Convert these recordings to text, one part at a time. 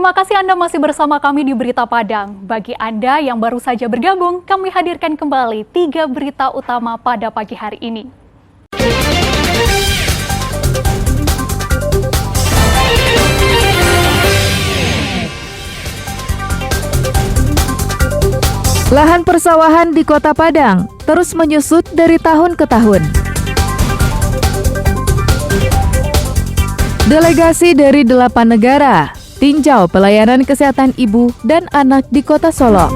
Terima kasih Anda masih bersama kami di Berita Padang. Bagi Anda yang baru saja bergabung, kami hadirkan kembali 3 berita utama pada pagi hari ini. Lahan persawahan di Kota Padang terus menyusut dari tahun ke tahun. Delegasi dari 8 negara tinjau pelayanan kesehatan ibu dan anak di Kota Solo.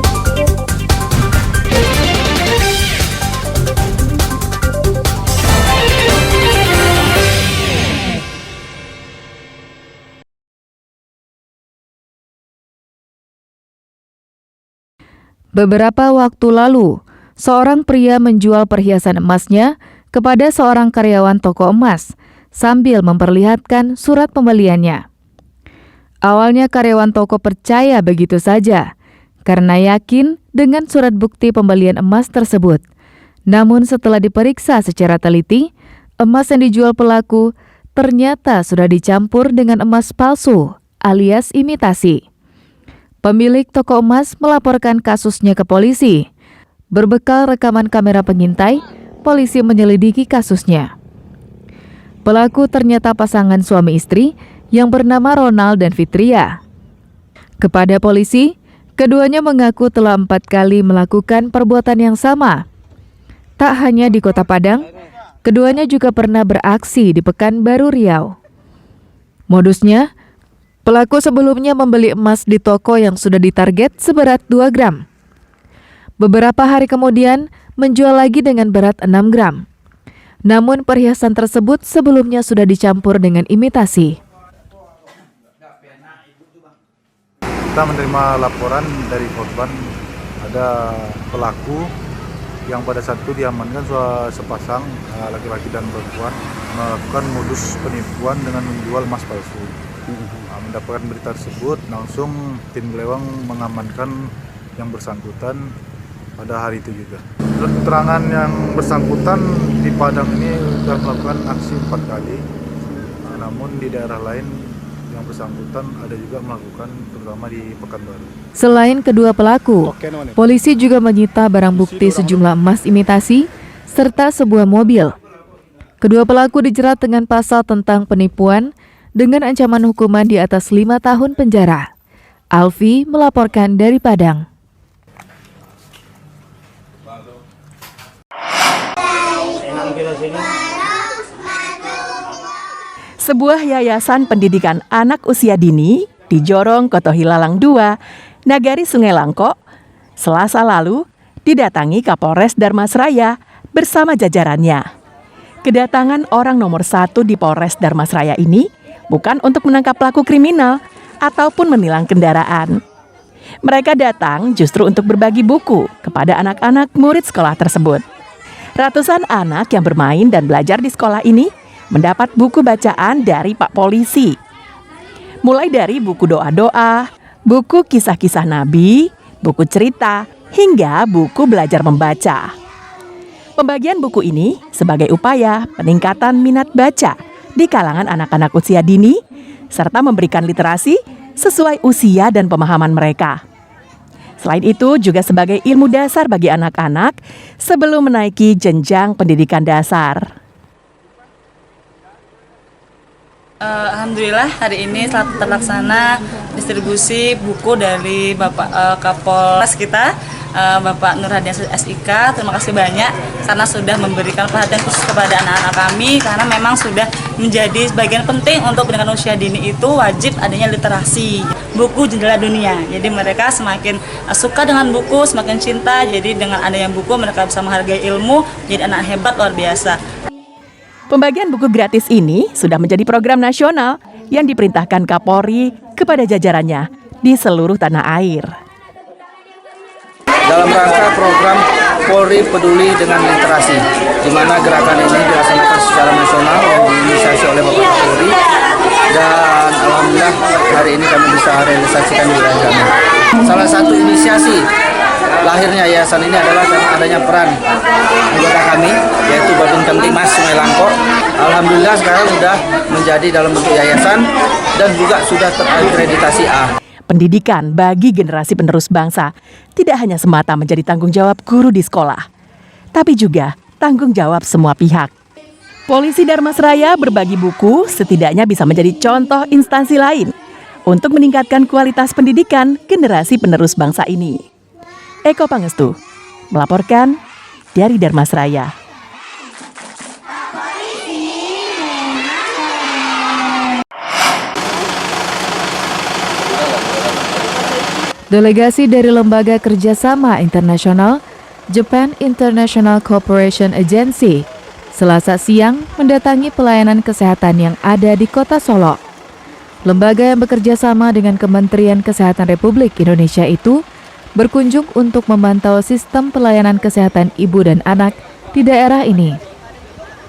Beberapa waktu lalu, seorang pria menjual perhiasan emasnya kepada seorang karyawan toko emas sambil memperlihatkan surat pembeliannya. Awalnya karyawan toko percaya begitu saja, karena yakin dengan surat bukti pembelian emas tersebut. Namun setelah diperiksa secara teliti, emas yang dijual pelaku ternyata sudah dicampur dengan emas palsu alias imitasi. Pemilik toko emas melaporkan kasusnya ke polisi. Berbekal rekaman kamera pengintai, polisi menyelidiki kasusnya. Pelaku ternyata pasangan suami istri yang bernama Ronald dan Fitria. Kepada polisi, keduanya mengaku telah 4 kali melakukan perbuatan yang sama. Tak hanya di Kota Padang, keduanya juga pernah beraksi di Pekanbaru Riau. Modusnya, pelaku sebelumnya membeli emas di toko yang sudah ditarget seberat 2 gram. Beberapa hari kemudian, menjual lagi dengan berat 6 gram. Namun perhiasan tersebut sebelumnya sudah dicampur dengan imitasi. Kita menerima laporan dari korban ada pelaku yang pada saat itu diamankan sepasang laki-laki dan perempuan melakukan modus penipuan dengan menjual emas palsu. Mendapatkan berita tersebut, langsung tim Gelewang mengamankan yang bersangkutan pada hari itu juga. Menurut keterangan yang bersangkutan di Padang ini sudah melakukan aksi 4 kali, namun di daerah lain yang bersangkutan ada juga melakukan, terutama di Pekanbaru. Selain kedua pelaku, polisi juga menyita barang bukti sejumlah emas imitasi serta sebuah mobil. Kedua pelaku dijerat dengan pasal tentang penipuan dengan ancaman hukuman di atas 5 tahun penjara. Alfi melaporkan dari Padang. Sebuah yayasan pendidikan anak usia dini di Jorong Kotohilalang 2, Nagari Sungai Langko, Selasa lalu didatangi Kapolres Darmasraya bersama jajarannya. Kedatangan orang nomor 1 di Polres Darmasraya ini bukan untuk menangkap pelaku kriminal ataupun menilang kendaraan. Mereka datang justru untuk berbagi buku kepada anak-anak murid sekolah tersebut. Ratusan anak yang bermain dan belajar di sekolah ini mendapat buku bacaan dari Pak Polisi. Mulai dari buku doa-doa, buku kisah-kisah Nabi, buku cerita, hingga buku belajar membaca. Pembagian buku ini sebagai upaya peningkatan minat baca di kalangan anak-anak usia dini, serta memberikan literasi sesuai usia dan pemahaman mereka. Selain itu juga sebagai ilmu dasar bagi anak-anak sebelum menaiki jenjang pendidikan dasar. Alhamdulillah hari ini telah terlaksana distribusi buku dari Bapak Kapolres kita, Bapak Nur Hadian SIK. Terima kasih banyak karena sudah memberikan perhatian khusus kepada anak-anak kami, karena memang sudah menjadi bagian penting untuk pendidikan usia dini itu wajib adanya literasi, buku jendela dunia. Jadi mereka semakin suka dengan buku, semakin cinta. Jadi dengan adanya buku mereka bisa menghargai ilmu, jadi anak hebat luar biasa. Pembagian buku gratis ini sudah menjadi program nasional yang diperintahkan Kapolri kepada jajarannya di seluruh tanah air. Dalam rangka program Polri Peduli dengan Literasi, di mana gerakan ini dilaksanakan secara nasional yang diinisiasi oleh Bapak Kapolri, dan alhamdulillah hari ini kami bisa realisasikan di wilayah kami. Salah satu inisiasi lahirnya yayasan ini adalah karena adanya peran anggota kami, yaitu Babin Kamtibmas Sungai Langko. Alhamdulillah sekarang sudah menjadi dalam bentuk yayasan dan juga sudah terakreditasi A. pendidikan bagi generasi penerus bangsa tidak hanya semata menjadi tanggung jawab guru di sekolah, tapi juga tanggung jawab semua pihak. Polisi Dharmasraya berbagi buku setidaknya bisa menjadi contoh instansi lain untuk meningkatkan kualitas pendidikan generasi penerus bangsa ini. Eko Pangestu melaporkan dari Dharmasraya. Delegasi dari Lembaga Kerjasama Internasional Japan International Cooperation Agency Selasa siang mendatangi pelayanan kesehatan yang ada di Kota Solo. Lembaga yang bekerja sama dengan Kementerian Kesehatan Republik Indonesia itu berkunjung untuk memantau sistem pelayanan kesehatan ibu dan anak di daerah ini.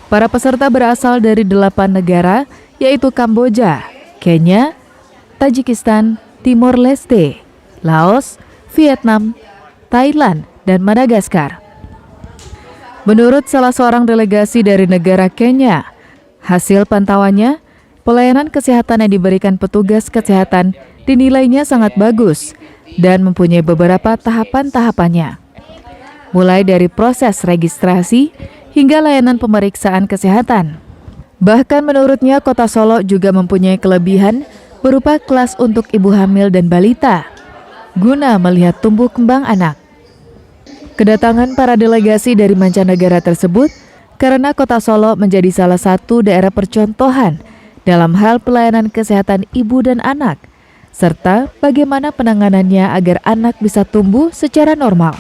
Para peserta berasal dari 8 negara, yaitu Kamboja, Kenya, Tajikistan, Timor Leste, Laos, Vietnam, Thailand, dan Madagaskar. Menurut salah seorang delegasi dari negara Kenya, hasil pantauannya, pelayanan kesehatan yang diberikan petugas kesehatan dinilainya sangat bagus dan mempunyai beberapa tahapan-tahapannya. Mulai dari proses registrasi hingga layanan pemeriksaan kesehatan. Bahkan menurutnya Kota Solo juga mempunyai kelebihan berupa kelas untuk ibu hamil dan balita, guna melihat tumbuh kembang anak. Kedatangan para delegasi dari mancanegara tersebut karena Kota Solo menjadi salah satu daerah percontohan dalam hal pelayanan kesehatan ibu dan anak, serta bagaimana penanganannya agar anak bisa tumbuh secara normal.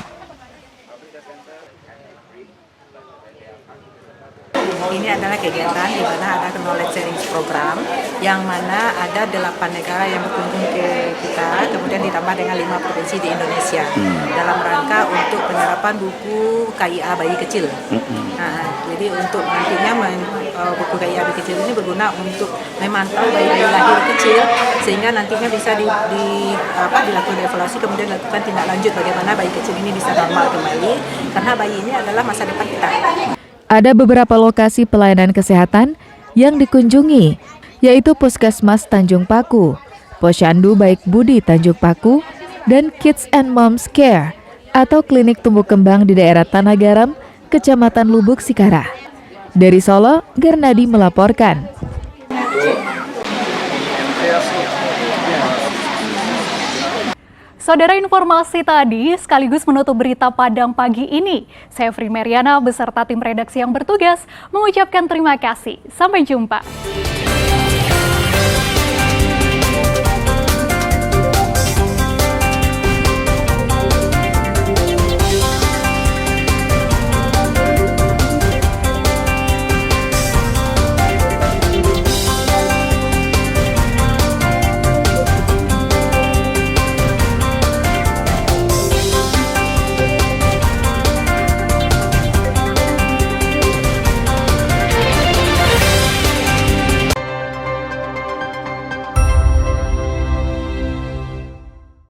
Ini adalah kegiatan di mana ada knowledge sharing program yang mana ada 8 negara yang berkunjung ke kita, kemudian ditambah dengan 5 provinsi di Indonesia dalam rangka untuk penyerapan buku KIA bayi kecil. Nah, jadi untuk nantinya buku KIA bayi kecil ini berguna untuk memantau bayi-bayi lahir kecil sehingga nantinya bisa dilakukan evaluasi, kemudian dilakukan tindak lanjut bagaimana bayi kecil ini bisa normal kembali, karena bayi ini adalah masa depan kita. Ada beberapa lokasi pelayanan kesehatan yang dikunjungi, yaitu Puskesmas Tanjung Paku, Posyandu Baik Budi Tanjung Paku, dan Kids and Moms Care atau klinik tumbuh kembang di daerah Tanah Garam, Kecamatan Lubuk Sikarah. Dari Solo, Garnadi melaporkan. Saudara, informasi tadi sekaligus menutup berita Padang pagi ini. Saya Fri Meriana beserta tim redaksi yang bertugas mengucapkan terima kasih. Sampai jumpa.